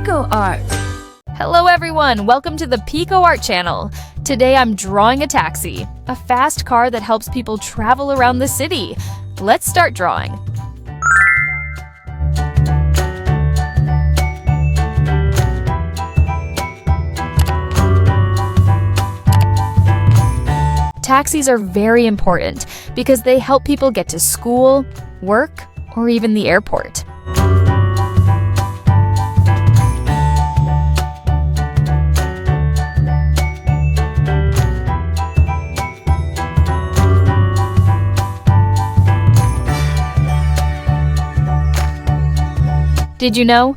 Pico Art. Hello everyone, welcome to the Pico Art channel. Today I'm drawing a taxi, a fast car that helps people travel around the city. Let's start drawing. Taxis are very important because they help people get to school, work, or even the airport. Did you know?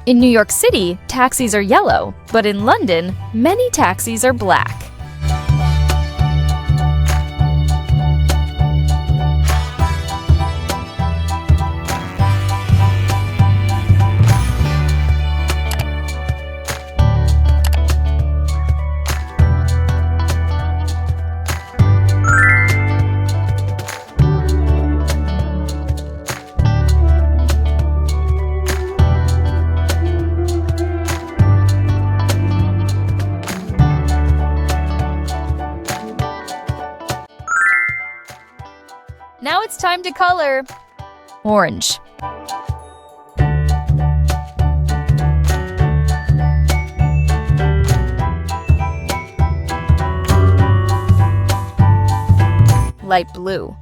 In New York City, taxis are yellow, but in London, many taxis are black. Now it's time to color. Orange. Light blue.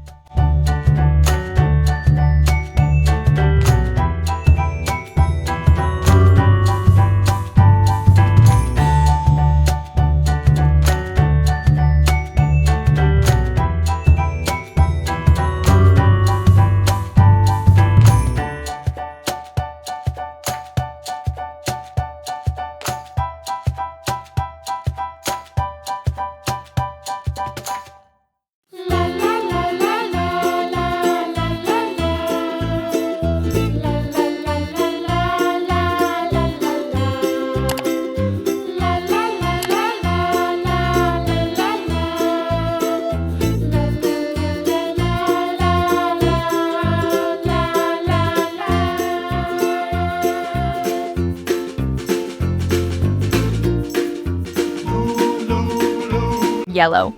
Yellow.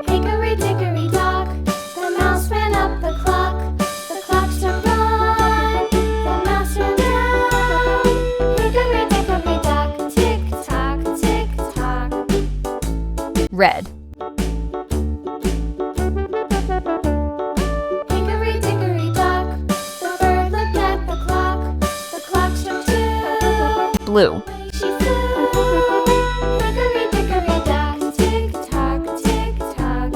Hickory dickory dock, the mouse ran up the clock. The clock struck one, the mouse ran down. Hickory dickory dock, tick tock, tick tock. Red. Hickory dickory dock, the bird looked at the clock. The clock struck two. Blue. She flew. Hickory dickory dock, tick tock, tick tock.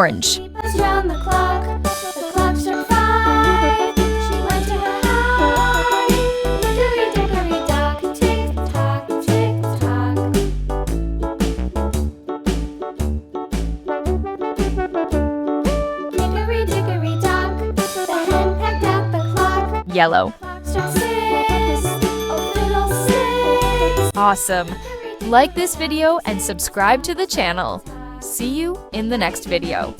orange. Buzzed round the clock. The clock struck 5. She went to her hive. Hickory dickory dock. Tick tock, tick tock. Hickory dickory dock. The hen pecked at the clock. Yellow. Clock struck 6. Oh, fiddle 6. Awesome. Like this video and subscribe to the channel. See you in the next video.